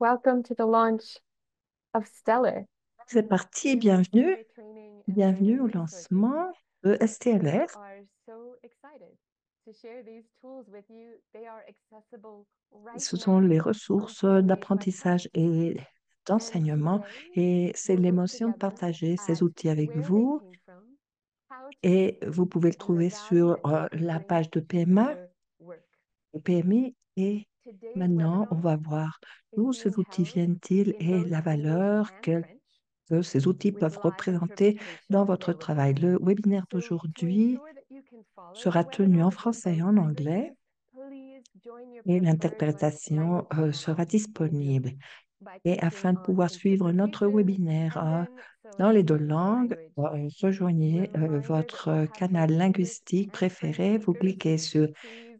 Welcome to the launch of Stellar, C'est parti, your bienvenue. certificate training and Bienvenue learning au resources. lancement de We STLR. are so excited to share these tools with you. They are accessible right Ce sont now les from ressources stellar.com. d'apprentissage et And d'enseignement today et c'est we'll look l'émotion de together partager at ces outils avec where they vous came from, how to use et them, vous pouvez le and the trouver value sur that they can la bring page de to PMA your work. et PMI et Today's maintenant on webinar va voir is d'où being ces outils held viennent-ils in et both la English valeur and que French ces outils with peuvent live représenter dans interpretation votre travail. available. Le webinaire So, to d'aujourd'hui ensure that you can follow the sera tenu en webinar in français et both en anglais languages, please join your et preferred l'interprétation language channel sera in Zoom disponible. by Et clicking afin de on pouvoir suivre notre interpretation webinaire and then dans les select deux langues, language. rejoignez Reminder that we votre have canal both English linguistique and French préféré. Vous speakers. cliquez sur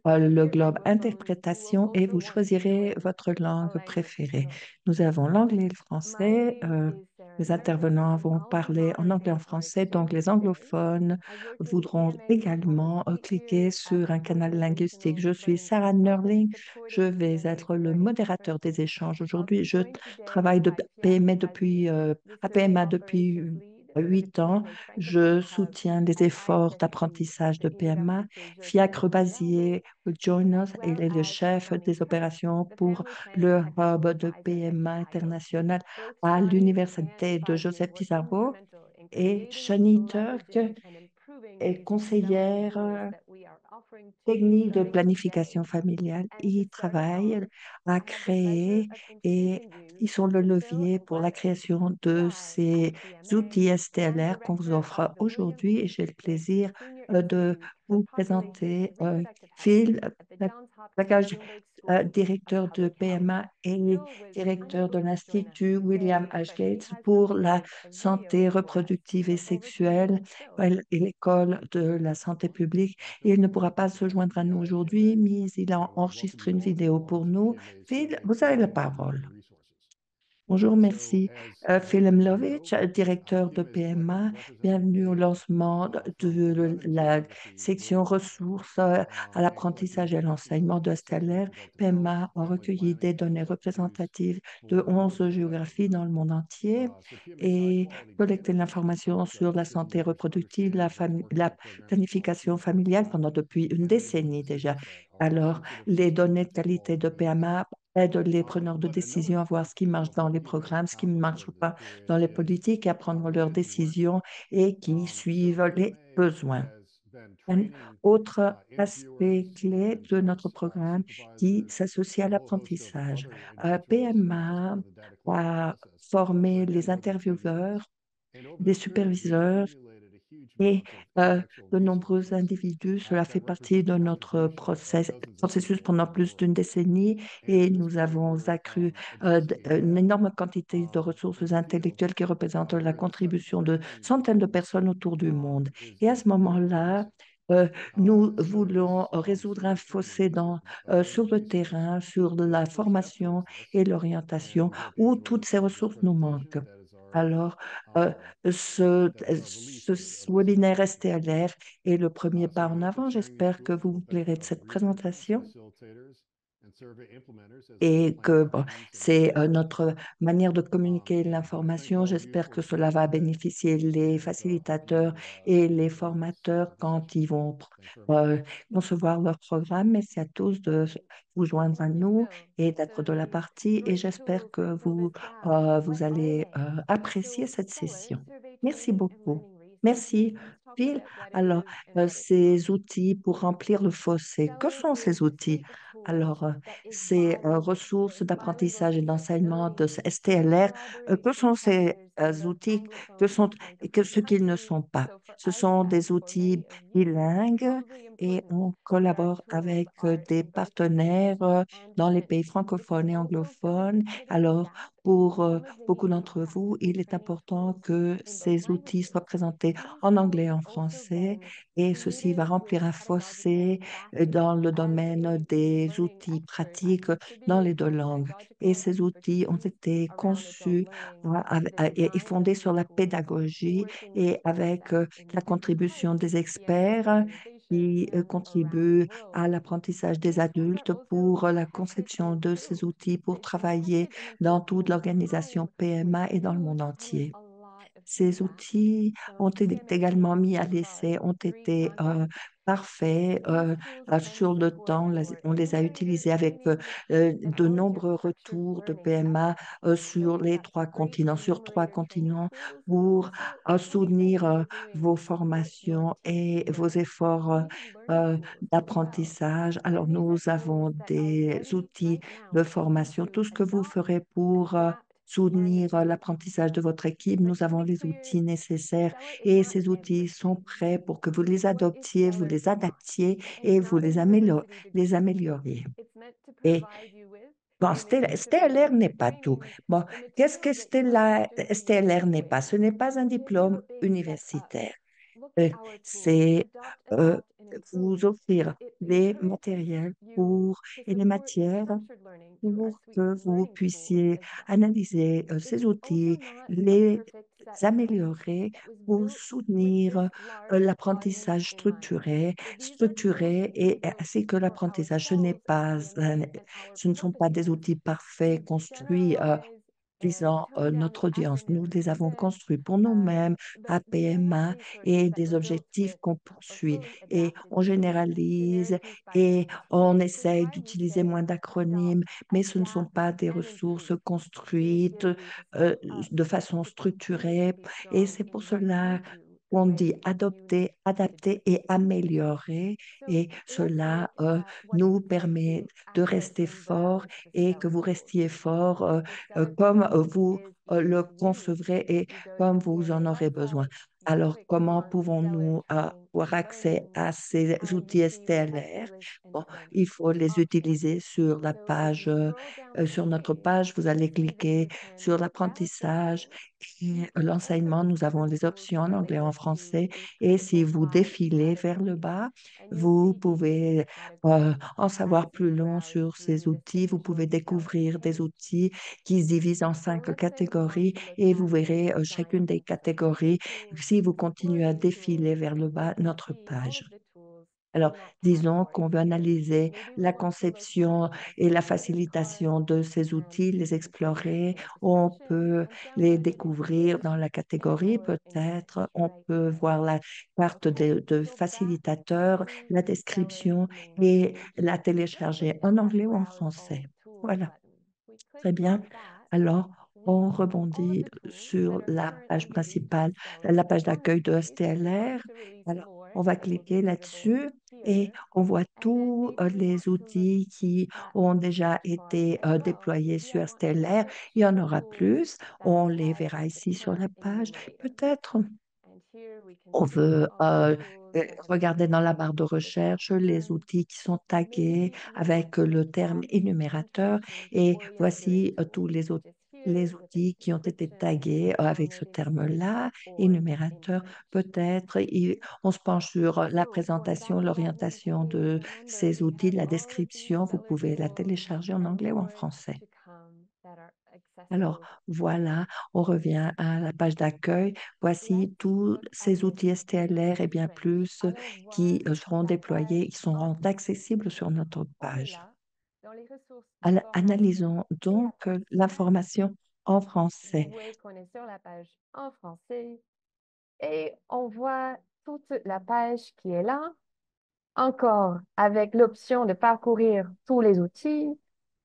Please le keep your globe microphones. You will interprétation et also vous want to choisirez join votre a langue language préférée. channel. Nous avons l'anglais et le My français. name is Sarah Les Nerling, intervenants and vont I'll be parler en anglais et en moderating our français, donc exchange les today. anglophones I work in voudront PMA for également almost 8 years cliquer as sur an un canal linguistique. organizational Je suis learning Sarah consultant, Nerling. Je supporting vais PMAs être le learning modérateur efforts. des échanges I'll be aujourd'hui. Je joined today travaille de by Pierre PMA depuis, Casier, the à Service PMA depuis Operations Lead for the 8 ans. PMA Je Francophone Hub soutiens les at efforts ISSG, d'apprentissage de the PMA. Université Fiacre Georges-Saint Michel, Bazier will join as us. Il well est le as chef Tony des Kemp, opérations the pour Family Planning le hub Technical de Advisor at PMA TIDO. international Both à Johnny and l'université de Fazia Joseph were Pizarro. instrumental in Et creating, Shani Turk leveraging, and improving est the development conseillère tools that we are offering to you technique de starting today. planification familiale. And to Ils start us travaillent off, à I have the pleasure créer of et introducing you ils sont le to Phil levier pour la Levitt, création de PI at ces PMA outils and STLR qu'on vous Director of offre the William aujourd'hui. Et C. j'ai le Smith plaisir Senior de Institute for vous Population présenter and Reproductive Health Phil, at the la- Johns Hopkins Placage, Bloomberg School of directeur de Public Health. PMA et Phil was directeur de unable to join us l'Institut William today, H. but he Gates has pour la recorded a santé video for us. reproductive et So over to you, sexuelle Phil. et l'école de la santé publique. Il ne pourra pas se joindre à nous aujourd'hui, mais il a enregistré une vidéo pour nous. Phil, vous avez la parole. Bonjour, merci. Phil Mlovich, directeur de PMA. Bienvenue au lancement de la section ressources à l'apprentissage et à l'enseignement de Stellaire. PMA a recueilli des données représentatives de 11 géographies dans le monde entier et collecté de l'information sur la santé reproductive, la planification familiale pendant depuis une décennie déjà. Alors, les données de qualité de PMA aide les preneurs de décision à voir ce qui marche dans les programmes, ce qui ne marche pas dans les politiques, à prendre leurs décisions et qui suivent les besoins. Un autre aspect clé de notre programme qui s'associe à l'apprentissage. PMA a formé les intervieweurs, des superviseurs et de nombreux individus. Cela fait partie de notre processus pendant plus d'une décennie et nous avons accru une énorme quantité de ressources intellectuelles qui représentent la contribution de centaines de personnes autour du monde. Et à ce moment-là, euh, nous voulons résoudre un fossé sur le terrain, sur la formation et l'orientation, où toutes ces ressources nous manquent. Alors, euh, ce webinaire STLR est le premier pas en avant. J'espère que vous vous plairez de cette présentation et que bon, c'est notre manière de communiquer l'information. J'espère que cela va bénéficier les facilitateurs et les formateurs quand ils vont euh, concevoir leur programme. Merci à tous de vous joindre à Thank you, nous Phil. et d'être So de la these partie et great j'espère tools that que Phil vous, lists out, vous what are allez they? apprécier So cette Stellar session. survey Merci training and beaucoup. learning resources. Merci, Let's talk Phil. about what it Alors, is and what it's not. ces outils pour remplir le fossé, que Stellar sont is ces a outils? suite of tools Alors, that is ces bilingual. So ressources it's bilingual d'apprentissage et d'enseignement de accessibility ce with STLR, que collaboration sont ces partners in both outils, que anglophone sont and que francophone ce qu'ils ne countries. sont pas? So for Ce us, sont as des for outils many of you, it's bilingues probably et important on that our collabore tools avec are des in both English partenaires and dans les French. pays This is francophones et also felt a anglophones. bit of a Alors, gap pour in some of the beaucoup new d'entre vous, practical il est training important tools que in both ces outils languages. soient présentés These en anglais tools et have en also français been et ceci va created with remplir un pedagogical fossé dans backing le as domaine a des learning outils expert. I've pratiques dans contributed les deux my langues. Et pedagogical ces outils ont expertise été around adult conçus learning, the et design fondés of sur new la schools, pédagogie working with et avec experts in la different contribution types des of PMA experts organizations qui contribuent à l'apprentissage des adultes pour la conception de ces outils pour travailler dans toute l'organisation PMA et dans le monde entier. Ces outils ont été également mis à l'essai, ont été parfaits sur le temps. On les a utilisés avec de nombreux retours de PMA sur les sur trois continents pour soutenir vos formations et vos efforts euh, d'apprentissage. Alors, nous avons des outils de formation. Tout ce que vous ferez pour soutenir l'apprentissage de votre équipe. Nous avons les outils nécessaires et ces outils sont prêts pour que vous les adoptiez, vous les adaptiez et vous les amélioriez. Et bon, STLR n'est pas tout. Bon, qu'est-ce que STLR n'est pas? Ce n'est pas un diplôme universitaire. Euh, C'est euh, vous offrir des matériels et des matières pour que vous puissiez analyser ces outils, les améliorer pour soutenir l'apprentissage structuré et ainsi que l'apprentissage. Ce ne sont pas des outils parfaits construits visant notre audience. Nous les avons construits pour nous-mêmes, à PMA, et des objectifs qu'on poursuit. Et on généralise et on essaye d'utiliser moins d'acronymes, mais ce ne sont pas des ressources construites de façon structurée. Et c'est pour cela qu'on dit adopter, adapter et améliorer. Et cela nous permet de rester fort et que vous restiez fort comme vous le concevrez et comme vous en aurez besoin. Alors, comment pouvons-nous avoir accès à ces outils STLR? Bon, il faut les utiliser sur la page, sur notre page. Vous allez cliquer sur l'apprentissage et l'enseignement. Nous avons les options en anglais et en français. Et si vous défilez vers le bas, vous pouvez en savoir plus long sur ces outils. Vous pouvez découvrir des outils qui se divise en 5 catégories et vous verrez chacune des catégories si vous continuez à défiler vers le bas notre page. Alors, disons qu'on veut analyser la conception et la facilitation de ces outils, les explorer. On peut les découvrir dans la catégorie, peut-être. On peut voir la carte de facilitateur, la description et la télécharger en anglais ou en français. Voilà. Très bien. Alors, on rebondit sur la page principale, la page d'accueil de STLR. Alors, on va cliquer là-dessus et on voit tous les outils qui ont déjà été déployés sur STLR. Il y en aura plus. On les verra ici sur la page. Peut-être on veut regarder dans la barre de recherche les outils qui sont tagués avec le terme énumérateur et voici tous les outils qui ont été tagués avec ce terme-là, énumérateur. Peut-être on se penche sur la présentation, l'orientation de ces outils, la description. Vous pouvez la télécharger en anglais ou en français. Alors, voilà, on revient à la page d'accueil. Voici tous ces outils STLR et bien plus qui seront déployés, qui seront accessibles sur notre page. Analysons donc l'information en Vous français. voyez qu'on est sur la page en français et on voit toute la page qui est là, encore avec l'option de parcourir tous les outils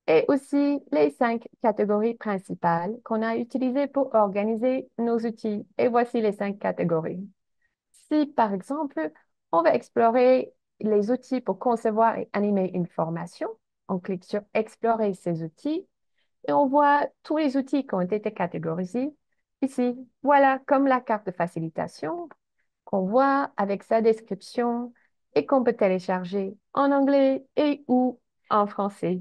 et aussi les 5 catégories principales qu'on a utilisées pour organiser nos outils. Et voici les 5 catégories. Si, par exemple, on va explorer les outils pour concevoir et animer une formation, on clique sur Explorer ces outils et on voit tous les outils qui ont été catégorisés ici. Voilà, comme la carte de facilitation qu'on voit avec sa description et qu'on peut télécharger en anglais et ou en français.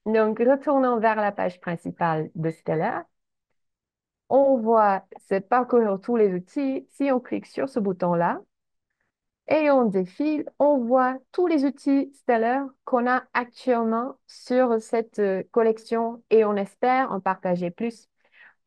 Donc, retournons vers la page principale de Stellar. On voit se parcourir tous les outils. Si on clique sur ce bouton-là et on défile, on voit tous les outils Stellar qu'on a actuellement sur cette collection et on espère en partager plus.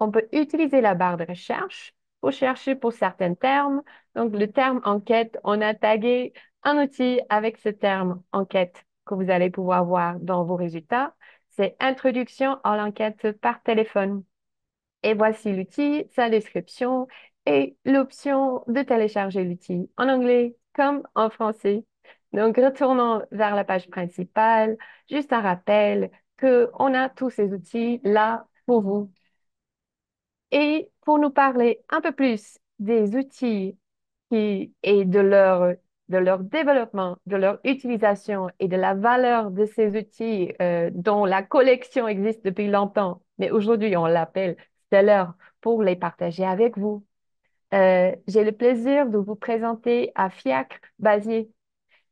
On peut utiliser la barre de recherche pour chercher pour certains termes. Donc, le terme enquête, on a tagué Un outil avec ce terme enquête que vous allez pouvoir voir dans vos résultats, c'est Introduction à l'enquête par téléphone. Et voici l'outil, sa description et l'option de télécharger l'outil en anglais comme en français. Donc, retournons vers la page principale. Juste un rappel que on a tous ces outils là pour vous. Et pour nous parler un peu plus des outils et de leur développement, de leur utilisation et de la valeur de ces outils dont la collection existe depuis longtemps, mais aujourd'hui on l'appelle Stellar pour les partager avec vous. J'ai le plaisir de vous présenter à Fiacre Basier,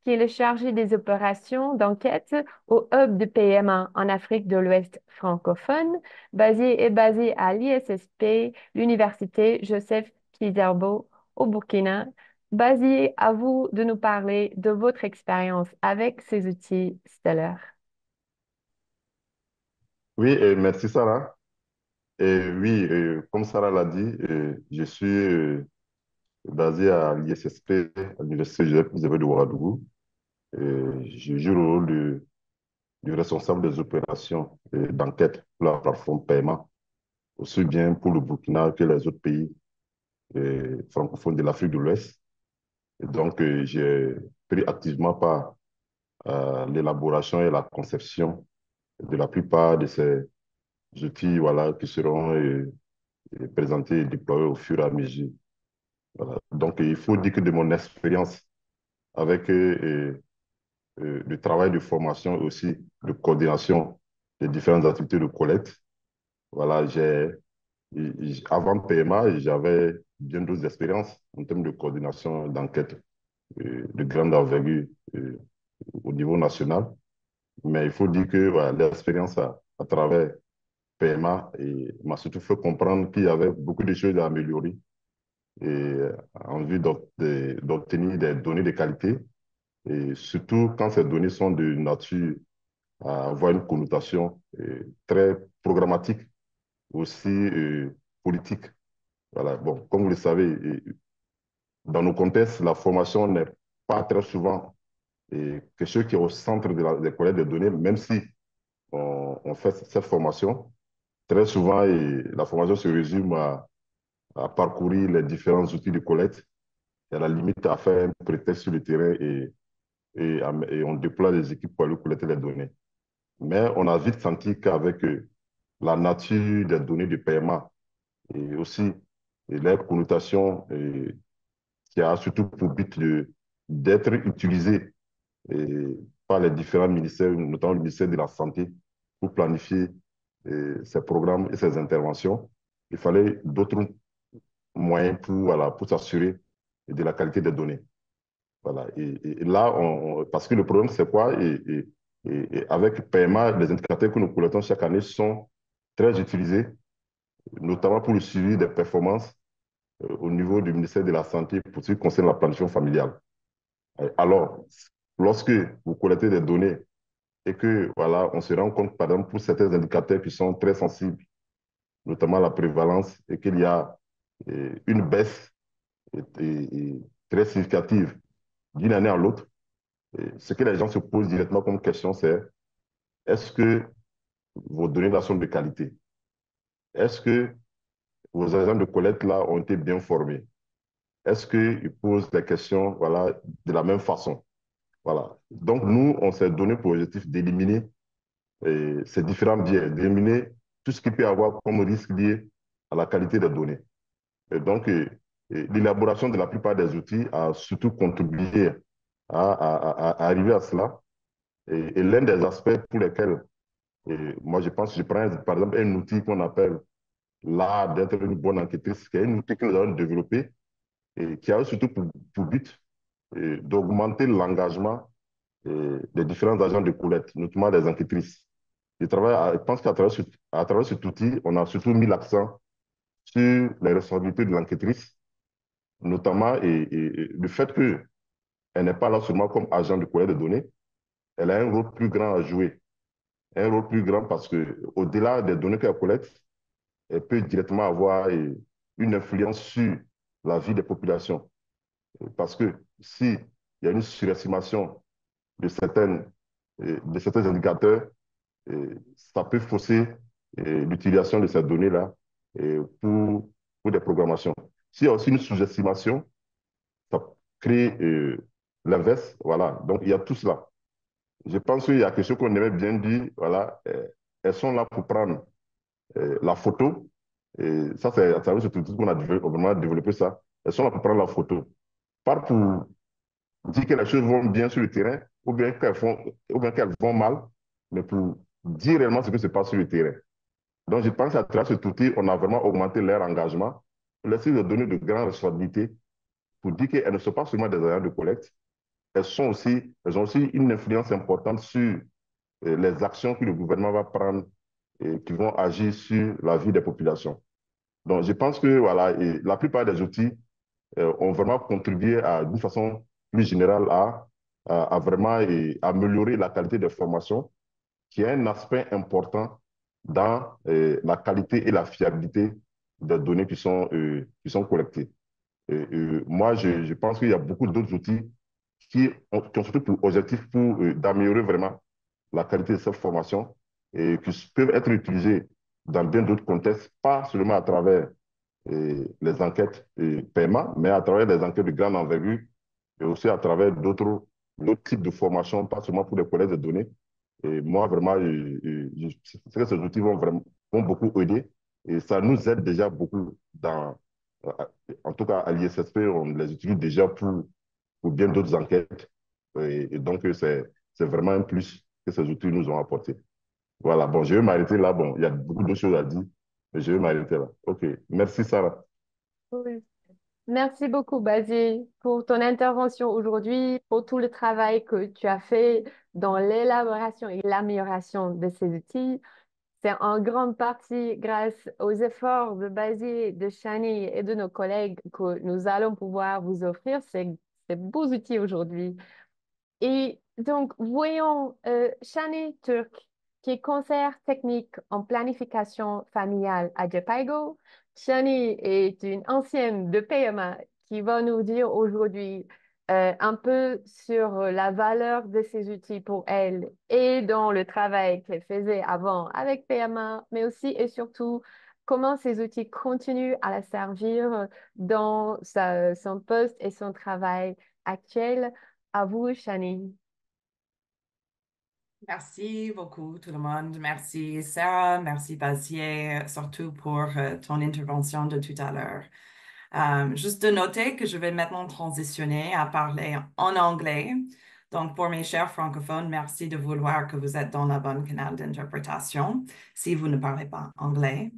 qui est le chargé des opérations d'enquête au hub de PMA en Afrique de l'Ouest francophone. Est basé à l'ISSP, l'Université Joseph Kizerbo au Burkina. Basier, à vous de nous parler de votre expérience avec ces outils stellaires. Oui, merci Sarah. Et oui, comme Sarah l'a dit, je suis basé à l'ISSP, à l'Université Joseph de Ouagadougou. Je joue le rôle du responsable des opérations d'enquête pour la plateforme paiement, aussi bien pour le Burkina que les autres pays francophones de l'Afrique de l'Ouest. Et donc, j'ai pris activement part à l'élaboration et la conception de la plupart de ces outils voilà, qui seront présentés et déployés au fur et à mesure. Voilà. Donc, il faut dire que de mon expérience avec le travail de formation et aussi de coordination des différentes activités de collecte, voilà, avant PMA, j'avais bien d'autres expériences en termes de coordination d'enquête de grande envergure au niveau national. Mais il faut dire que voilà, l'expérience à travers PMA m'a surtout fait comprendre qu'il y avait beaucoup de choses à améliorer et en vue d'obtenir des données de qualité, et surtout quand ces données sont de nature à avoir une connotation très programmatique, aussi politique. Voilà. Bon, comme vous le savez, dans nos contextes, la formation n'est pas très souvent quelque chose qui est au centre des collectes de données, même si on fait cette formation. Très souvent, la formation se résume à parcourir les différents outils de collecte et à la limite à faire un prétexte sur le terrain et on déploie des équipes pour aller collecter les données. Mais on a vite senti qu'avec la nature des données de paiement et aussi leur connotation qui a surtout pour but d'être utilisée par les différents ministères, notamment le ministère de la Santé, pour planifier ces programmes et ces interventions, il fallait d'autres moyens pour, voilà, pour s'assurer de la qualité des données. Voilà. Et là, parce que le problème, c'est quoi? Et avec PMA, les indicateurs que nous collectons chaque année sont très utilisés, notamment pour le suivi des performances au niveau du ministère de la Santé pour ce qui concerne la planification familiale. Alors, lorsque vous collectez des données et que, voilà, on se rend compte, par exemple, pour certains indicateurs qui sont très sensibles, notamment la prévalence, et qu'il y a une baisse très significative d'une année à l'autre, ce que les gens se posent directement comme question, c'est est-ce que vos données là sont de qualité? Est-ce que vos agents de collecte là ont été bien formés? Est-ce qu'ils posent les questions voilà, de la même façon? Voilà. Donc, nous, on s'est donné pour objectif d'éliminer ces différents biais, d'éliminer tout ce qui peut avoir comme risque lié à la qualité des données. Et donc, l'élaboration de la plupart des outils a surtout contribué à arriver à cela. Et l'un des aspects pour lesquels, moi, je pense, je prends par exemple un outil qu'on appelle l'art d'être une bonne enquêtrice, qui est un outil que nous avons développé et qui a surtout pour but d'augmenter l'engagement des différents agents de collecte, notamment des enquêtrices. Je pense à travers cet outil, on a surtout mis l'accent sur les responsabilités de l'enquêtrice, notamment et le fait qu'elle n'est pas là seulement comme agent de collecte de données, elle a un rôle plus grand à jouer. Un rôle plus grand parce que au-delà des données qu'elle collecte, elle peut directement avoir une influence sur la vie des populations. Parce que si il y a une surestimation de certains indicateurs, ça peut fausser l'utilisation de ces données-là pour des programmations. S'il y a aussi une sous-estimation, ça crée l'inverse. Voilà. Donc, il y a tout cela. Je pense qu'il y a quelque chose qu'on aimait bien dire. Voilà. Elles sont là pour prendre la photo. Et ça, c'est tout qu'on a vraiment développé ça. Elles sont là pour prendre la photo. Pas pour dire que les choses vont bien sur le terrain ou bien qu'elles vont mal, mais pour dire réellement ce qui se passe sur le terrain. Donc, je pense qu'à travers cet outil, on a vraiment augmenté leur engagement, pour essayer de donner de grandes responsabilités, pour dire qu'elles ne sont pas seulement des agents de collecte, elles ont aussi une influence importante sur les actions que le gouvernement va prendre et qui vont agir sur la vie des populations. Donc, je pense que voilà, et la plupart des outils ont vraiment contribué d'une façon plus générale à vraiment améliorer la qualité des formations, qui est un aspect important dans la qualité et la fiabilité des données qui sont collectées. Moi, je pense qu'il y a beaucoup d'autres outils qui ont surtout pour objectif d'améliorer vraiment la qualité de cette formation et qui peuvent être utilisés dans bien d'autres contextes, pas seulement à travers les enquêtes paiement, mais à travers les enquêtes de grande envergure et aussi à travers d'autres types de formations, pas seulement pour les collèges de données. Et moi, vraiment, je sais que ces outils vont beaucoup aider et ça nous aide déjà beaucoup euh, en tout cas à l'ISSP, on les utilise déjà pour bien d'autres enquêtes. Et donc, c'est vraiment un plus que ces outils nous ont apporté. Voilà, bon, je vais m'arrêter là. Bon, il y a beaucoup de choses à dire, mais je vais m'arrêter là. OK. Merci, Sarah. Oui. Merci beaucoup, Basile, pour ton intervention aujourd'hui, pour tout le travail que tu as fait dans l'élaboration et l'amélioration de ces outils. C'est en grande partie grâce aux efforts de Basile, de Shani et de nos collègues que nous allons pouvoir vous offrir ces beaux outils aujourd'hui. Et donc, voyons Shani Turk, qui est conseillère technique en planification familiale à Jepaigo. Shani est une ancienne de PMA qui va nous dire aujourd'hui un peu sur la valeur de ces outils pour elle et dans le travail qu'elle faisait avant avec PMA, mais aussi et surtout comment ces outils continuent à la servir dans son poste et son travail actuel. À vous, Shani. Merci beaucoup tout le monde. Merci Sarah, merci Basier, surtout pour ton intervention de tout à l'heure. Juste de noter que je vais maintenant transitionner à parler en anglais. Donc, pour mes chers francophones, merci de vouloir que vous êtes dans la bonne canal d'interprétation si vous ne parlez pas anglais.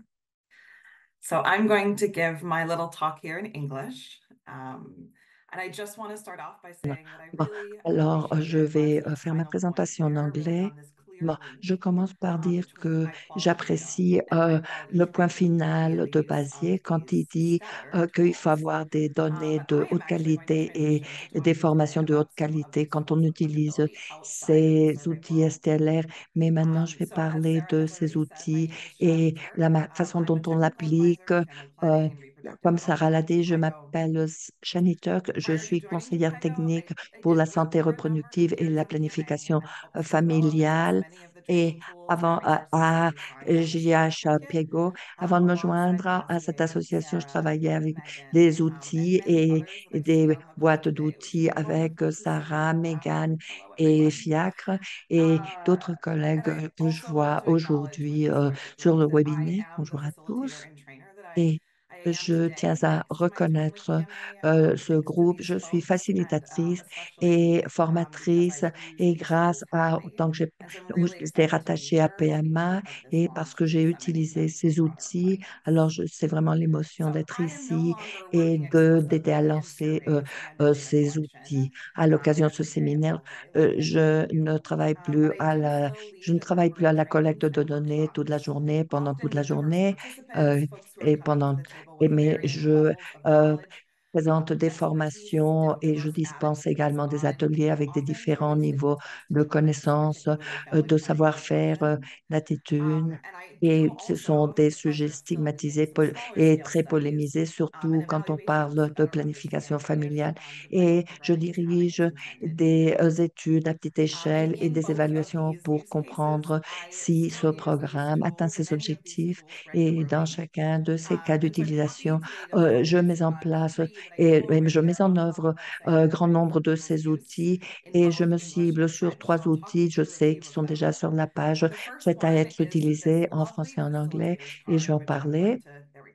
So I'm going to give my little talk here in English. And I just want to start off by saying that I Bon, really alors, je appreciated vais Leslie's faire ma final point présentation en there, really anglais. on this Bon, clear je link commence par dire between que high quality j'apprécie and high quality le point training via final the de use of Basier quand il these dit stellar qu'il faut tools. avoir des données But de I am haute actually going to qualité et transition to des talking today formations de haute about some of qualité the quand on tools, utilise particularly outside of the ces survey outils world. STLR. Mais maintenant, je vais So as parler Sarah de has ces already said, my outils name is Shani et Turk. la façon I'm dont a on technical advisor l'applique. for family euh, planning and reproductive Comme health Sarah l'a at dit, je Jepaigo. m'appelle Shani Turk, je Prior to suis joining conseillère Jepaigo, technique I pour did la work santé for a number of reproductive et years la in PMA planification and helped to develop familiale. many of the Et training tools and avant resources that à you find on the STAR GH Toolkit, Piego, avant de me alongside joindre à cette Bazier, association, je Sarah, travaillais avec Megan, des and outils many others that et I see des don't have with us boîtes today, which is d'outils a avec wonderful to see. Sarah, Megan Hello, et everyone. Fiacre et d'autres And collègues I que je also want vois to acknowledge with aujourd'hui this larger sur group le that I webinaire. am the Bonjour à facilitator tous. and trainer that I, Et I am je tiens today, à thanks to my time with reconnaître PMA, ce thanks to groupe. these Je suis folks, and facilitatrice et especially because formatrice I use et these grâce tools à currently. autant que And so I'm really j'étais excited to be rattachée à here to be PMA part of this et parce launch que and j'ai disseminating utilisé them to a ces broader outils, alors audience. c'est vraiment l'émotion So d'être I am no ici longer et working d'aider à explicitly in lancer surveys and data ces collection outils. À l'occasion de as ce a data séminaire, LJ like many of je you. ne travaille But plus I do still je ne lead travaille plus à la collecte trainings de and données toute la workshops, journée, pendant toute often la with diverse journée, participants, euh, folks who are et coming to pendant, the table with mais varying levels of euh, knowledge. présente des formations et je dispense également des ateliers avec des différents niveaux de connaissances, de savoir-faire, d'attitude. Et ce sont des sujets stigmatisés et très polémisés, surtout quand on parle de planification familiale. Et je dirige des études à petite échelle et des évaluations pour comprendre si ce programme atteint ses objectifs. Et dans chacun de ces cas d'utilisation, je mets en place et je mets en œuvre un grand nombre de ces outils et je me cible sur trois outils, je sais, qui sont déjà sur la page, prêts à être utilisés en français et en anglais, et je vais en parler.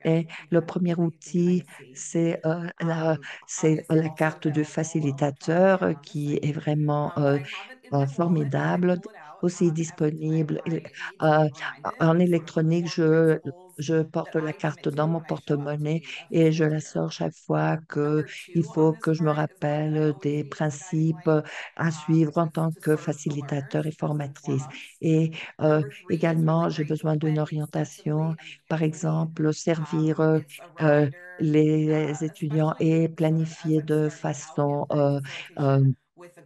Et le premier outil, c'est la carte du facilitateur qui est vraiment formidable, aussi disponible. Euh, En électronique, je porte la carte dans mon porte-monnaie et je la sors chaque fois que il faut que je me rappelle des principes à suivre en tant que facilitateur et formatrice. Et également, j'ai besoin d'une orientation, par exemple, servir euh, les étudiants et planifier de façon euh,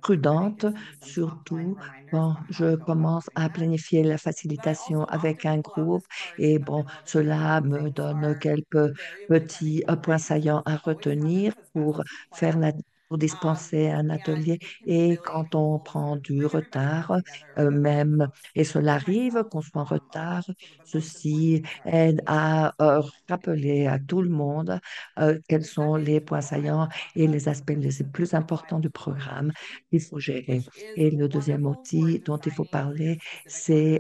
prudente, surtout quand je commence à planifier la facilitation avec un groupe. Et bon, cela me donne quelques petits points saillants à retenir pour faire pour dispenser un atelier. Et quand on prend du retard, même, et cela arrive qu'on soit en retard, ceci aide à rappeler à tout le monde quels sont les points saillants et les aspects les plus importants du programme qu'il faut gérer. Et le deuxième outil dont il faut parler, c'est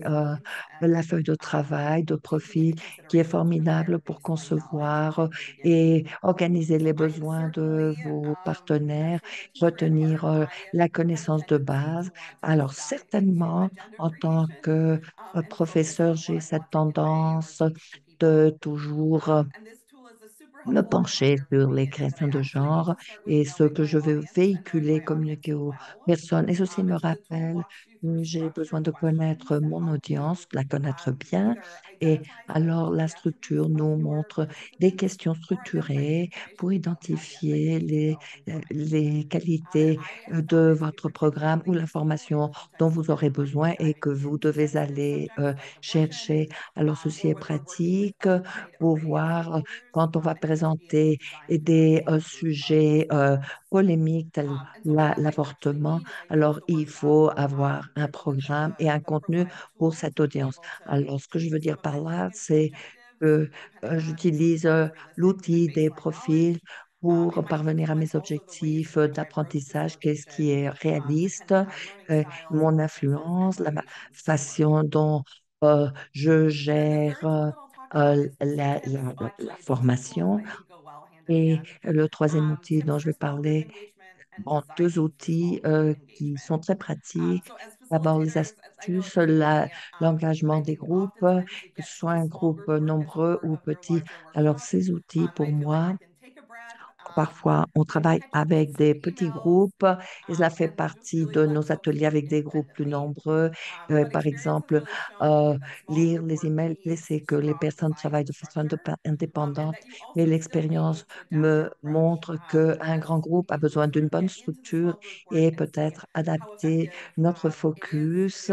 la feuille de travail, de profil, qui est formidable pour concevoir et organiser les besoins de vos partenaires, retenir la connaissance de base. Alors, certainement, en tant que professeur, j'ai cette tendance de toujours me pencher sur les créations de genre et ce que je veux véhiculer, communiquer aux personnes. Et ceci me rappelle que j'ai besoin de connaître mon audience, de la connaître bien. Et alors, la structure nous montre des questions structurées pour identifier les qualités de votre programme ou l'information dont vous aurez besoin et que vous devez aller chercher. Alors, ceci est pratique pour voir quand on va présenter des sujets polémiques tels l'avortement, alors il faut avoir un programme et un contenu pour cette audience. Alors, ce que je veux dire par là, c'est que j'utilise l'outil des profils pour parvenir à mes objectifs d'apprentissage, qu'est-ce qui est réaliste, mon influence, façon dont je gère la formation. Et le troisième outil dont je vais parler, bon, deux outils qui sont très pratiques. D'abord, les astuces, l'engagement des groupes, que ce soit un groupe nombreux ou petit. Alors, ces outils, pour moi, parfois, on travaille avec des petits groupes et cela fait partie de nos ateliers avec des groupes plus nombreux. Par exemple, euh, lire les emails, c'est que les personnes travaillent de façon indépendante et l'expérience me montre qu'un grand groupe a besoin d'une bonne structure et peut-être adapter notre focus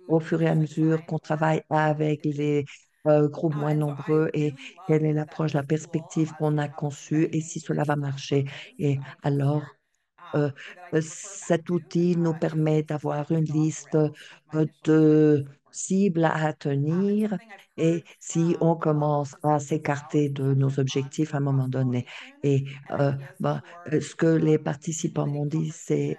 au fur et à mesure qu'on travaille avec les groupes moins nombreux et quelle est l'approche, la perspective qu'on a conçue et si cela va marcher. Et alors, euh, cet outil nous permet d'avoir une liste de cibles à atteindre et si on commence à s'écarter de nos objectifs à un moment donné. Et ben, ce que les participants m'ont dit, c'est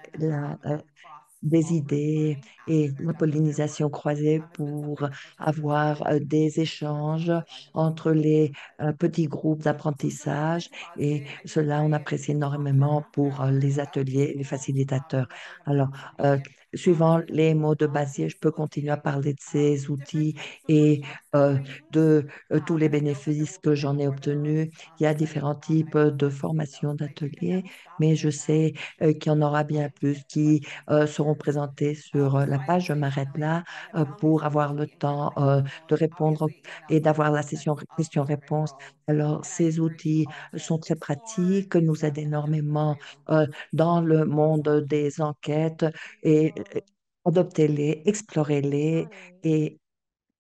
des idées et la pollinisation croisée pour avoir des échanges entre les petits groupes d'apprentissage et cela, on apprécie énormément pour les ateliers, les facilitateurs. Alors, euh, suivant So les mots de how Basier, can je peux continuer à facilitating parler de ces different outils types of et workshops and trainings? de tous les And I know that there bénéfices will be que many j'en ai more than obtenus. those on Il y the a site, différents and I types look de forward to seeing those. formations, But you can d'ateliers, now stop mais je there now sais qu'il y en and aura move bien on to plus get the qui questions and seront answers. présentés sur So la I would page. Je say m'arrête là finally, I have found these pour tools avoir to le be temps incredibly de helpful, répondre obviously even et outside the d'avoir la session context of the Survey questions-réponses. World. Alors, And I ces encourage you outils all to sont très explore, pratiques, use nous them, aident and adapt them for énormément your own purposes. dans le Thanks so monde much. des enquêtes et adoptez-les, explorez-les Shani. et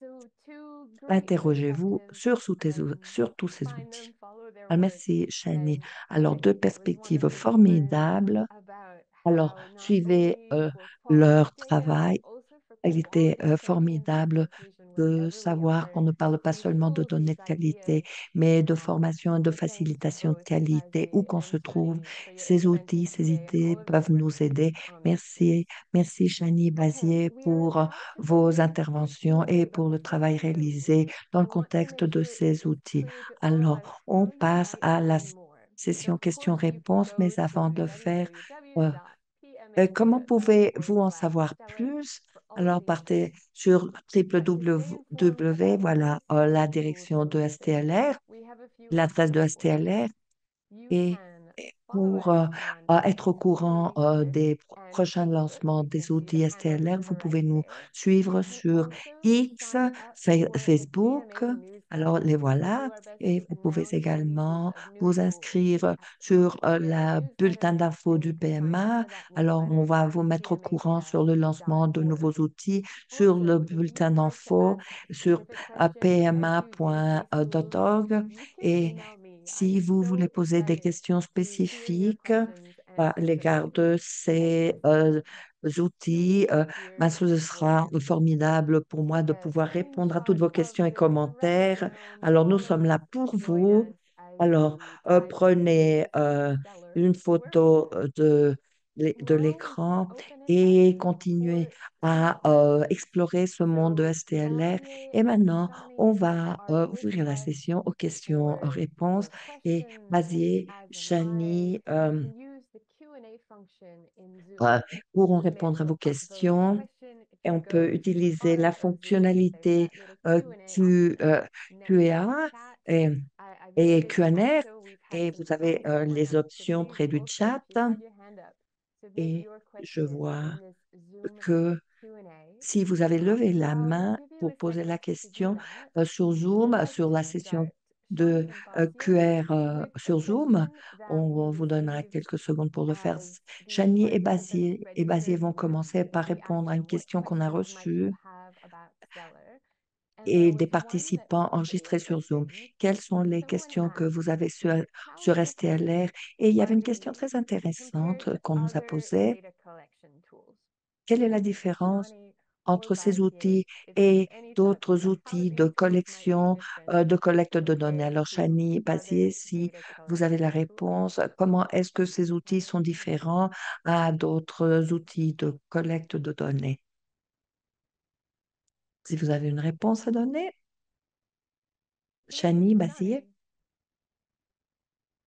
So two great interrogez-vous perspectives and sur tous ces find them, outils. follow their Alors, work. merci, Shani. And Alors, deux it was perspectives wonderful to learn formidables. about Alors, how not suivez only for leur quantitative data, but travail. also for Il était qualitative formidable implementation de wherever we savoir qu'on are, ne parle pas these seulement de tools, données these de qualité, ideas. mais de Um, formation et de Thanks to facilitation de both qualité, où Basie qu'on se and trouve. Shani for your Ces outils, interventions ces today and idées all of your peuvent work nous aider. on this case. Merci, merci Chani Okay, Bazier we are pour about to vos begin the interventions et Q&A, but pour le before we travail do, réalisé dans I le want to contexte make de sure ces it's outils. clear to all of us Alors, on how you passe might à la learn more. So session of course, you can questions-réponses, go mais to avant de faire, euh, comment pouvez-vous en savoir www.pma.gov/stellar plus? for all of Alors, these partez things. sur But to stay informed www, about voilà, this and la the tools direction on de this case, STLR, we have a few l'adresse de options for you. STLR, You et can follow pour us on être au courant Twitter des and prochains Facebook. lancements You can des see the outils handles STLR, vous right pouvez nous there. suivre You can sur also X, sign up for the Facebook. PMA Alors, newsletter. les We voilà. do our best Et to vous pouvez announce the release également of new vous tools inscrire sur in our la bulletin newsletter, d'infos and du you can sign up PMA. for that Alors, on newsletter va at vous mettre au courant sur le lancement de nouveaux pma.org. outils sur le Also, if you bulletin would like to d'infos ask sur specific questions to use these tools, pma.org. you can Et email me. si I'm vous voulez so poser des excited questions to hear your spécifiques questions and à answer l'égard them de as ces best we can. So we outils, are ben, here ce for sera you. formidable pour moi de pouvoir répondre à toutes Screenshot vos of questions et the direct commentaires. realm Alors, nous sommes là photos pour join vous. us as Alors, we dive prenez into Stellar. une We're photo de now we can l'écran open it up et continuez for some à questions. explorer ce monde de So STLR. Melanie Et and maintenant, on Shani va are with ouvrir la us session aux for questions-réponses. your Et questions, Basier, as am I. Shani, You can use the Q&A function in Zoom euh, to pourront submit répondre à or vos upvote a questions question. If et you on peut go to the utiliser la bottom of Zoom, there's fonctionnalité that little Q&A option next to QA chat. et, I've et noticed Q&R also we've had et some vous avez comments going les up. So options please près du also, chat if you've had your hand up, submit et your je question vois in this Zoom que Q&A. si vous avez levé la I'll main give you pour a poser la second to do question that. sur I'd Zoom, like sur to la session start, de Shani and Basia, QR with a sur Zoom, question that we on vous donnera received quelques secondes pour le faire. as the Chani participants Et Basier registered vont for this commencer case. par We asked répondre à une them, what question qu'on a questions might you reçue have about Stellar? And there et des was one participants enregistrés sur Zoom. question. Quelles sont les Someone questions que vous asked, avez how sur different STLR? Et il y avait are une question these très compared intéressante to qu'on nous a other posée. data collection tools? Quelle est la And différence Shani or entre ces Basia, outils if you have et any thoughts d'autres about how outils de these tools might be collection, different de collecte de données? compared Alors, to Chani Basier, other si data vous avez la collection tools? réponse, comment est-ce que ces outils sont différents à d'autres outils de collecte de données? Si vous avez une réponse à donner, Please, Chani Basier. Shani.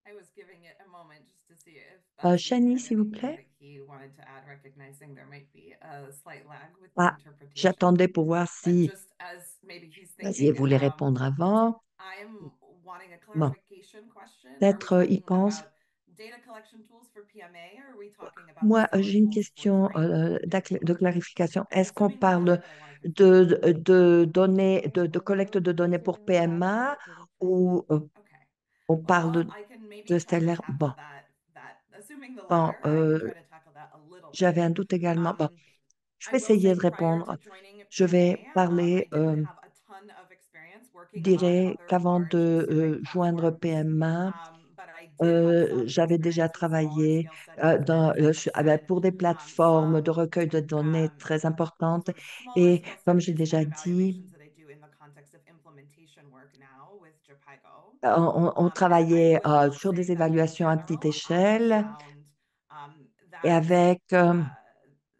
I was giving it a moment just to see if Basier Chani, had s'il vous anything plaît. that he wanted to add, recognizing there might be a slight lag with the Ah, interpretation. j'attendais pour voir But si just as maybe he's Basier thinking, voulait répondre avant. I'm wanting a Bon, clarification question. Are we peut-être il talking pense. about data collection tools for PMA, or are we talking about the Moi, Stellar j'ai une tools for question training data de collection? clarification. I'm Est-ce qu'on assuming the latter, parle but I want to confirm. de données, I de collecte also de données pour assumed Basia PMA didn't say. ou Okay. on parle Well, I can maybe de try to stellaire? tackle that. Assuming the Bon, latter, I can try to tackle that a little j'avais bit. un doute également. Bon, Um, je I vais will essayer say de prior répondre. to joining Je vais PMA, parler, I didn't have a ton of experience je working on dirais other qu'avant large de survey joindre platforms. PMA, But I did have some j'avais déjà experience with smaller travaillé scale studies, and as I have said, pour des plateformes de some recueil de données très importantes. sort of smaller Et scale comme j'ai studies and déjà dit, evaluations that I do in the context of implementation work now with JPIGO. on And I travaillait will sur say des that in évaluations à petite general, I have échelle found et that avec,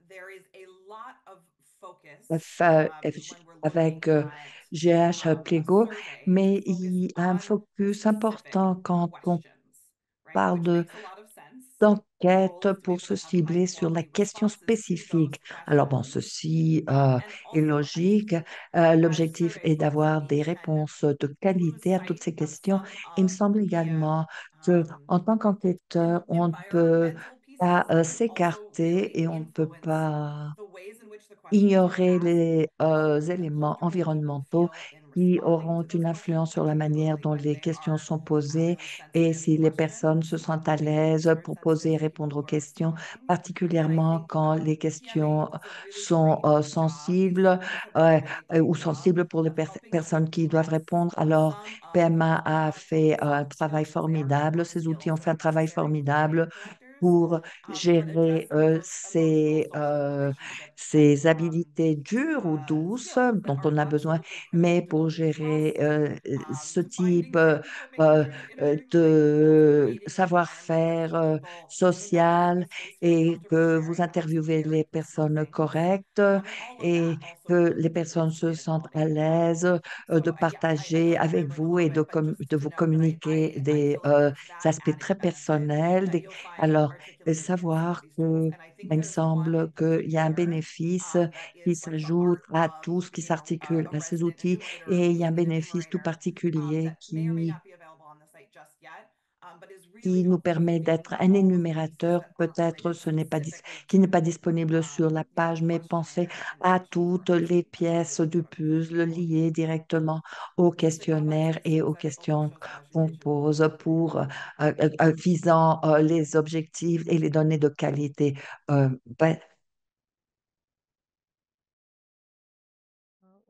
there is a lot of focus fa- when we're looking avec at GH a Pliego, survey to mais focus il y a un on the focus specific important quand on questions, right? parle Which de makes a lot of sense. d'enquête pour se cibler sur la question spécifique. Alors bon, ceci est logique. L'objectif est d'avoir des réponses de qualité à toutes ces questions. Il me semble également que en tant qu'enquêteur, on ne peut pas s'écarter et on ne peut pas ignorer les éléments environnementaux qui auront une influence sur la manière dont les questions sont posées et si les personnes se sentent à l'aise pour poser et répondre aux questions, particulièrement quand les questions sont sensibles ou sensibles pour les personnes qui doivent répondre. Alors, PMA a fait un travail formidable. Ces outils ont fait un travail formidable pour gérer ces habilités dures ou douces dont on a besoin, mais pour gérer ce type euh, de savoir-faire social et que vous interviewez les personnes correctes et que les personnes se sentent à l'aise de partager avec vous et de vous communiquer des aspects très personnels. Alors, savoir que il me semble qu'il y a un bénéfice qui s'ajoute à tout ce qui s'articule à ces outils et il y a un bénéfice tout particulier qui nous permet d'être un énumérateur. Peut-être ce n'est pas qui n'est pas disponible sur la page, mais pensez à toutes les pièces du puzzle liées directement au questionnaire et aux questions qu'on pose pour visant les objectifs et les données de qualité. Ben,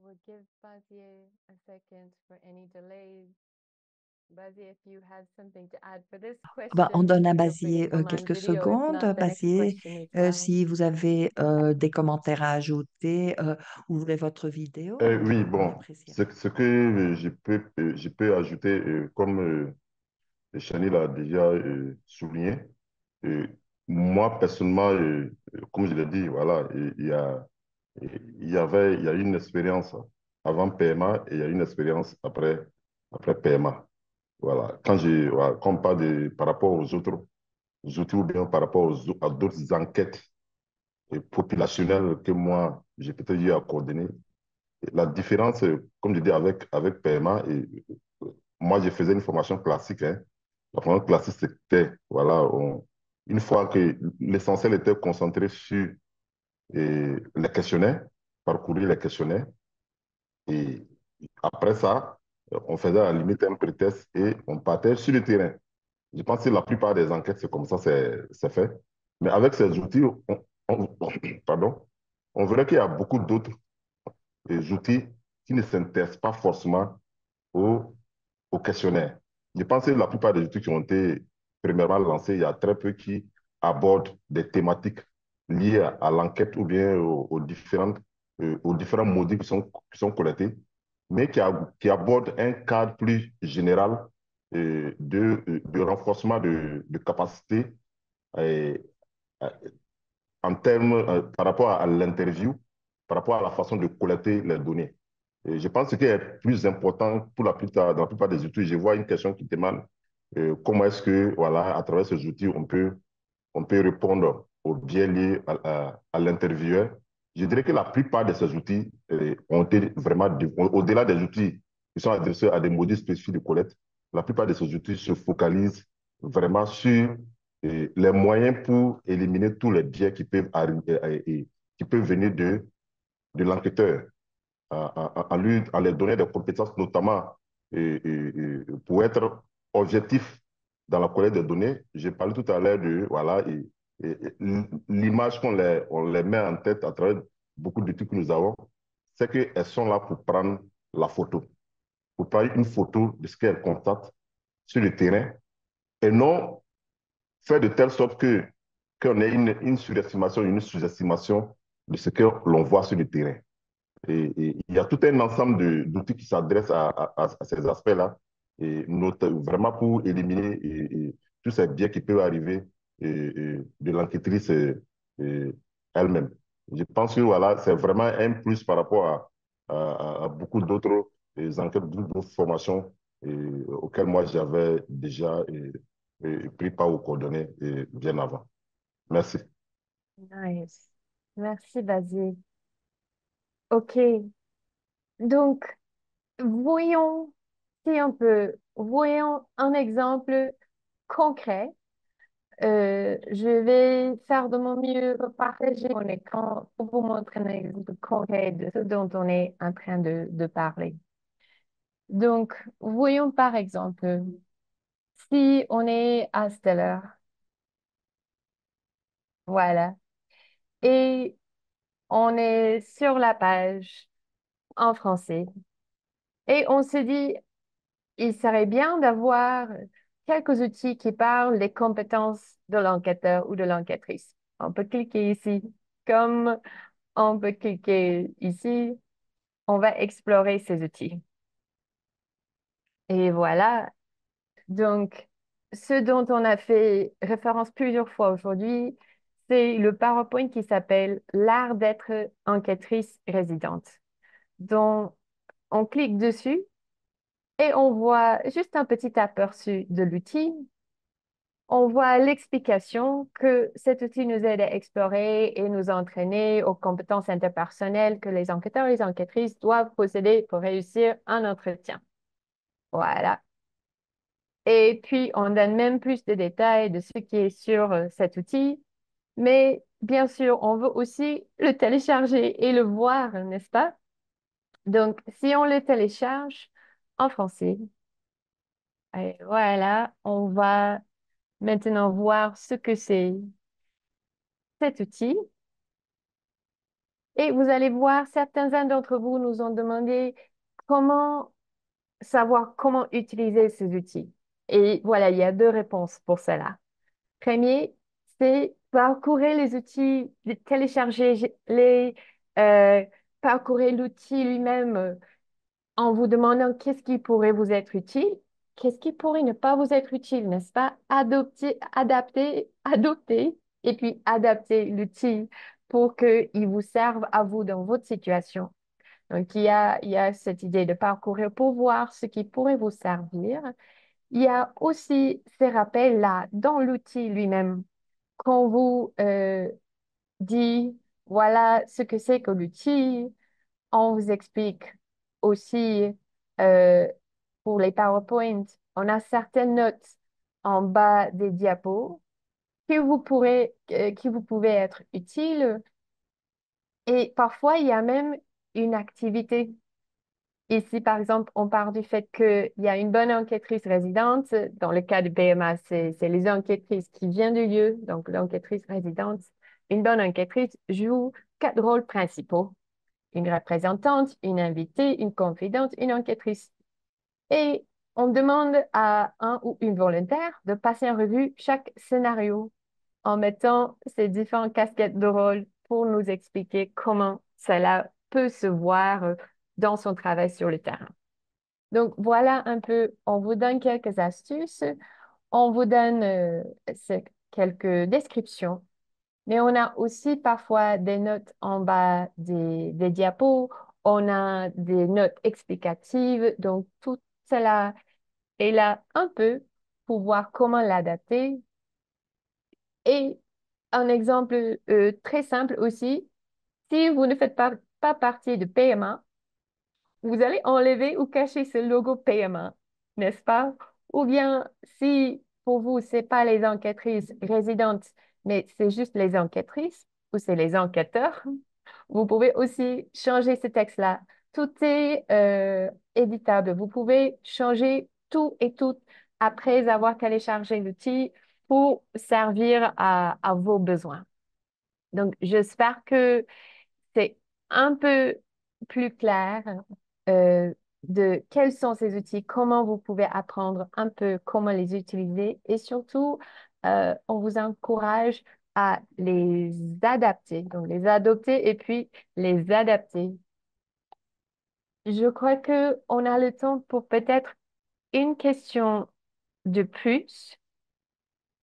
We'll give Bazier a second for any delays. Bazier, if you have something to add for this on question, donne à feel free to Basier come on quelques video. If secondes. not, the next Basier, question is fine. si vous avez des commentaires à ajouter, ouvrez votre vidéo, Oui, on bon, appréciera. ce que je peux ajouter, comme Chani l'a déjà souligné, euh, moi, personnellement, comme je l'ai dit, voilà, il y a une expérience avant PMA et il y a une expérience après PMA. Voilà. Quand on parle par rapport aux autres outils ou bien par rapport à d'autres enquêtes populationnelles que moi, j'ai peut-être eu à coordonner, la différence, comme je dis, avec PMA, moi, je faisais une formation classique. Hein. La formation classique, c'était, voilà, une fois que l'essentiel était concentré sur les questionnaires, parcourir les questionnaires, et après ça, on faisait à la limite un pretest et on partait sur le terrain. Je pense que la plupart des enquêtes, c'est comme ça, c'est fait. Mais avec ces outils, pardon, on verrait qu'il y a beaucoup d'autres outils qui ne s'intéressent pas forcément au, au questionnaire. Je pense que la plupart des outils qui ont été premièrement lancés, il y a très peu qui abordent des thématiques liées à l'enquête ou bien aux différents modules qui sont collectés, mais qui abordent un cadre plus général de renforcement de capacité euh, en termes, par rapport à l'interview, par rapport à la façon de collecter les données. Et je pense que ce qui est plus important pour dans la plupart des outils, je vois une question qui demande comment est-ce que, voilà, à travers ces outils, on peut répondre aux biais liés à l'intervieweur. Je dirais que la plupart de ces outils ont été vraiment, au-delà des outils qui sont adressés à des modules spécifiques de collecte, la plupart de ces outils se focalisent vraiment sur les moyens pour éliminer tous les biais qui peuvent, qui peuvent venir de l'enquêteur en lui donner des compétences, notamment pour être objectif dans la collecte des données. J'ai parlé tout à l'heure de voilà, l'image on les met en tête à travers beaucoup de trucs que nous avons, c'est qu'elles sont là pour prendre la photo, pour prendre une photo de ce qu'elles constatent sur le terrain et non faire de telle sorte que qu'on ait une surestimation, une sous-estimation de ce que l'on voit sur le terrain. Et il y a tout un ensemble d'outils qui s'adressent à ces aspects-là, vraiment pour éliminer tous ces biais qui peuvent arriver de l'enquêtrice elle-même. Je pense que voilà, c'est vraiment un plus par rapport à beaucoup d'autres enquêtes, d'autres formations auxquelles moi j'avais déjà et prépare vos coordonnées et viens avant. Merci. Nice. Merci, Basile. OK. Donc, voyons, si on peut, voyons un exemple concret. Je vais faire de mon mieux pour partager mon écran pour vous montrer un exemple concret de ce dont on est en train de parler. Donc, voyons par exemple, si on est à Stellar, voilà, et on est sur la page en français, et on se dit, il serait bien d'avoir quelques outils qui parlent des compétences de l'enquêteur ou de l'enquêtrice. On peut cliquer ici, comme on peut cliquer ici, on va explorer ces outils. Et voilà, donc ce dont on a fait référence plusieurs fois aujourd'hui, c'est le PowerPoint qui s'appelle L'art d'être enquêtrice résidente, dont on clique dessus et on voit juste un petit aperçu de l'outil. On voit l'explication que cet outil nous aide à explorer et nous entraîner aux compétences interpersonnelles que les enquêteurs et les enquêtrices doivent posséder pour réussir un entretien. Voilà. Et puis, on donne même plus de détails de ce qui est sur cet outil. Mais bien sûr, on veut aussi le télécharger et le voir, n'est-ce pas? Donc, si on le télécharge en français, et voilà, on va maintenant voir ce que c'est cet outil. Et vous allez voir, certains d'entre vous nous ont demandé comment savoir comment utiliser ces outils. Et voilà, il y a deux réponses pour cela. Premier, c'est parcourir les outils, euh, parcourir l'outil lui-même en vous demandant qu'est-ce qui pourrait vous être utile, qu'est-ce qui pourrait ne pas vous être utile, n'est-ce pas? Adopter et puis adapter l'outil pour qu'il vous serve à vous dans votre situation. Donc, il y a cette idée de parcourir pour voir ce qui pourrait vous servir. Il y a aussi ces rappels-là dans l'outil lui-même. Quand vous dit, voilà ce que c'est que l'outil, on vous explique aussi euh, pour les PowerPoint, on a certaines notes en bas des diapos qui vous pouvez être utiles. Et parfois, il y a même une activité. Ici, par exemple, on part du fait qu'il y a une bonne enquêtrice résidente. Dans le cas du PMA, c'est les enquêtrices qui viennent du lieu, donc l'enquêtrice résidente. Une bonne enquêtrice joue quatre rôles principaux. Une représentante, une invitée, une confidente, une enquêtrice. Et on demande à un ou une volontaire de passer en revue chaque scénario en mettant ces différentes casquettes de rôle pour nous expliquer comment cela peut se voir dans son travail sur le terrain. Donc voilà un peu, on vous donne quelques astuces, on vous donne quelques descriptions, mais on a aussi parfois des notes en bas des diapos, on a des notes explicatives, donc tout cela est là un peu pour voir comment l'adapter. Et un exemple très simple aussi, si vous ne faites pas partie de PMA, vous allez enlever ou cacher ce logo PMA, n'est-ce pas? Ou bien si pour vous, c'est pas les enquêtrices résidentes, mais c'est juste les enquêtrices ou c'est les enquêteurs, vous pouvez aussi changer ce texte-là. Tout est éditable. Vous pouvez changer tout et tout après avoir téléchargé l'outil pour servir à vos besoins. Donc, j'espère que c'est un peu plus clair euh, de quels sont ces outils, comment vous pouvez apprendre un peu comment les utiliser et surtout, on vous encourage à les adapter, donc les adopter et puis les adapter. Je crois que on a le temps pour peut-être une question de plus.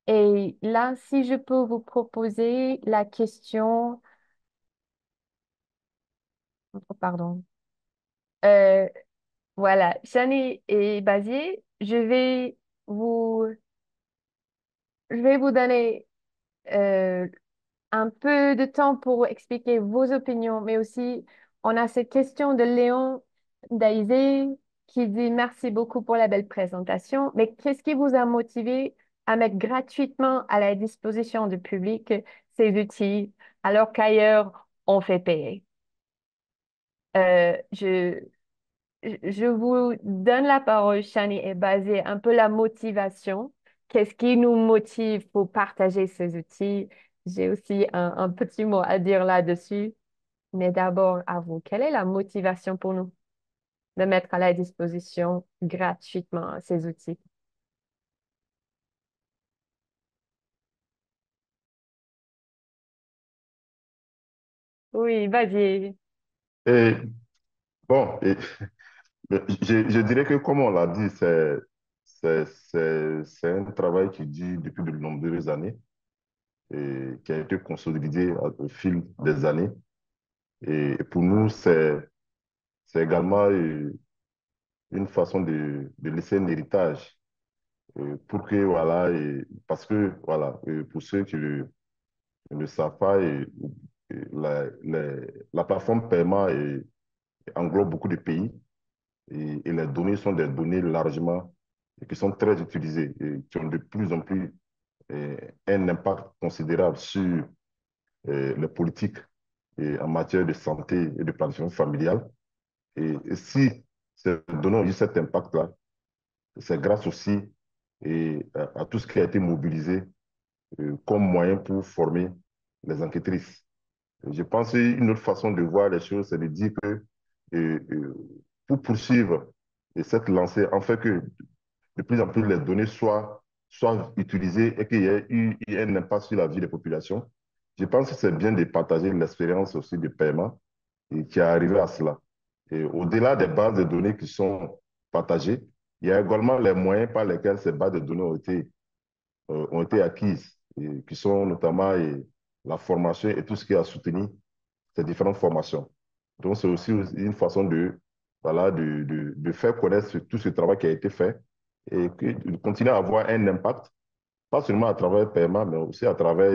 Et là, si je peux vous proposer la question, oh, pardon. Euh, Voilà, Shani et Basier, je vais vous je vais vous donner euh, un peu de temps pour expliquer vos opinions, mais aussi on a cette question de Léon Daisy qui dit merci beaucoup pour la belle présentation, mais qu'est-ce qui vous a motivé à mettre gratuitement à la disposition du public ces outils alors qu'ailleurs on fait payer? Euh, je, je vous donne la parole, Shani, et basée un peu la motivation. Qu'est-ce qui nous motive pour partager ces outils? J'ai aussi un petit mot à dire là-dessus, mais d'abord à vous. Quelle est la motivation pour nous de mettre à la disposition gratuitement ces outils? Oui, vas-y. Et bon, je dirais que comme on l'a dit, c'est un travail qui dure depuis de nombreuses années et qui a été consolidé au fil des années. Et pour nous, c'est également une façon de laisser un héritage pour que, voilà, parce que, voilà, pour ceux qui ne savent pas, la plateforme paiement englobe beaucoup de pays et les données sont des données largement et qui sont très utilisées et qui ont de plus en plus un impact considérable sur les politiques en matière de santé et de planification familiale. Et si ces données ont eu cet impact-là, c'est grâce aussi à tout ce qui a été mobilisé comme moyen pour former les enquêtrices. Je pense qu'une autre façon de voir les choses, c'est de dire que pour poursuivre cette lancée, en fait que de plus en plus les données soient utilisées et qu'il y ait eu un impact sur la vie des populations, je pense que c'est bien de partager l'expérience aussi de paiement et qui est arrivé à cela. Et au-delà des bases de données qui sont partagées, il y a également les moyens par lesquels ces bases de données ont été acquises, et qui sont notamment la formation et tout ce qui a soutenu ces différentes formations. Donc, c'est aussi une façon voilà, de faire connaître tout ce travail qui a été fait et de continuer à avoir un impact, pas seulement à travers le paiement, mais aussi à travers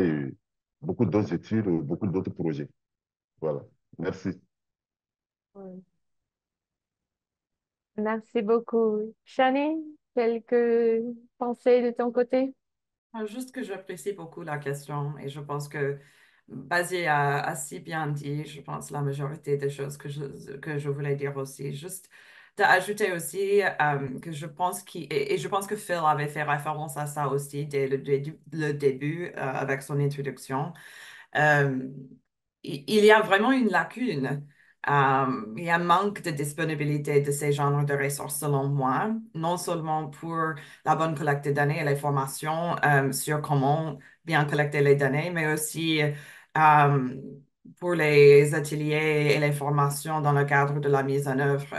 beaucoup d'autres études, beaucoup d'autres projets. Voilà. Merci. Oui. Merci beaucoup. Shani, quelques pensées de ton côté? Juste que j'apprécie beaucoup la question et je pense que basé à si bien dit, je pense la majorité des choses que je voulais dire aussi. Juste d'ajouter aussi que je pense et je pense que Phil avait fait référence à ça aussi dès le début avec son introduction. Euh, il y a vraiment une lacune. Il y a un manque de disponibilité de ces genres de ressources, selon moi, non seulement pour la bonne collecte de données et les formations sur comment bien collecter les données, mais aussi pour les ateliers et les formations dans le cadre de la mise en œuvre.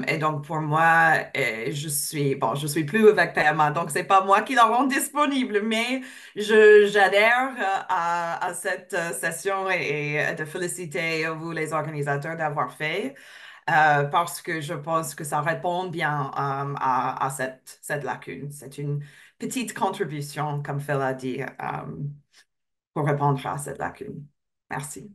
Et donc, pour moi, je suis plus avec PMA, donc c'est pas moi qui la rend disponible, mais j'adhère à cette session et de féliciter vous, les organisateurs, d'avoir fait, parce que je pense que ça répond bien à cette lacune. C'est une petite contribution, comme Phil a dit, pour répondre à cette lacune. Merci.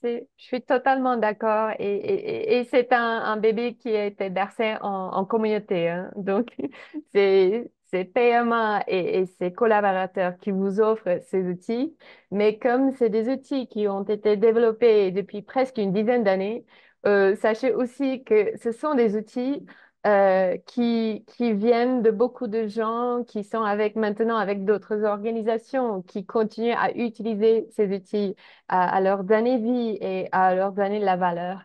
Je suis totalement d'accord et c'est un bébé qui a été bercé en communauté, hein. Donc, c'est PMA et ses collaborateurs qui vous offrent ces outils. Mais comme c'est des outils qui ont été développés depuis presque une dizaine d'années, sachez aussi que ce sont des outils qui viennent de beaucoup de gens qui sont maintenant avec d'autres organisations qui continuent à utiliser ces outils à leur donner vie et à leur donner de la valeur.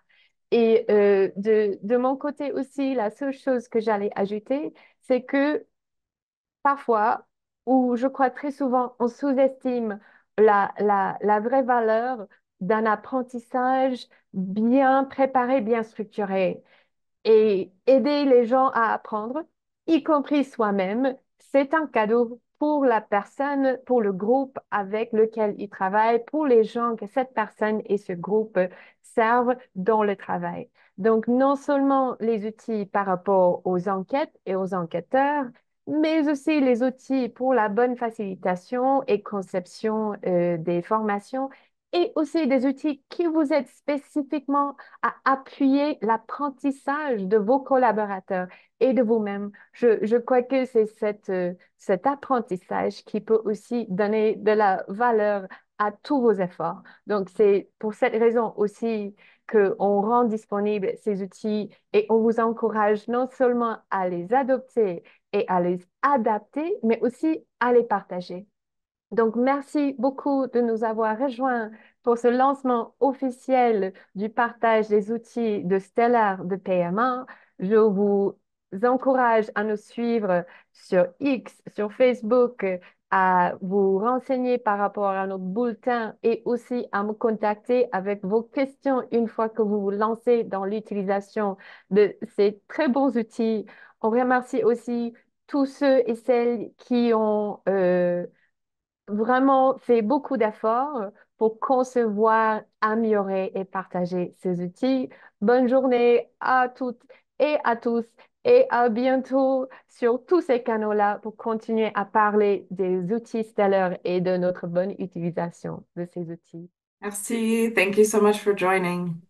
Et de mon côté aussi, la seule chose que j'allais ajouter, c'est que parfois, ou je crois très souvent, on sous-estime la vraie valeur d'un apprentissage bien préparé, bien structuré et aider les gens à apprendre, y compris soi-même, c'est un cadeau pour la personne, pour le groupe avec lequel il travaille, pour les gens que cette personne et ce groupe servent dans le travail. Donc, non seulement les outils par rapport aux enquêtes et aux enquêteurs, mais aussi les outils pour la bonne facilitation et conception des formations et aussi des outils qui vous aident spécifiquement à appuyer l'apprentissage de vos collaborateurs et de vous-même. Je crois que c'est cet apprentissage qui peut aussi donner de la valeur à tous vos efforts. Donc, c'est pour cette raison aussi qu'on rend disponibles ces outils et on vous encourage non seulement à les adopter et à les adapter, mais aussi à les partager. Donc, merci beaucoup de nous avoir rejoints pour ce lancement officiel du partage des outils de Stellar de PMA. Je vous encourage à nous suivre sur X, sur Facebook, à vous renseigner par rapport à notre bulletin et aussi à me contacter avec vos questions une fois que vous vous lancez dans l'utilisation de ces très bons outils. On remercie aussi tous ceux et celles qui ont vraiment fait beaucoup d'efforts pour concevoir, améliorer et partager ces outils. Bonne journée à toutes et à tous et à bientôt sur tous ces canaux-là pour continuer à parler des outils stellaires et de notre bonne utilisation de ces outils. Merci. Thank you so much for joining.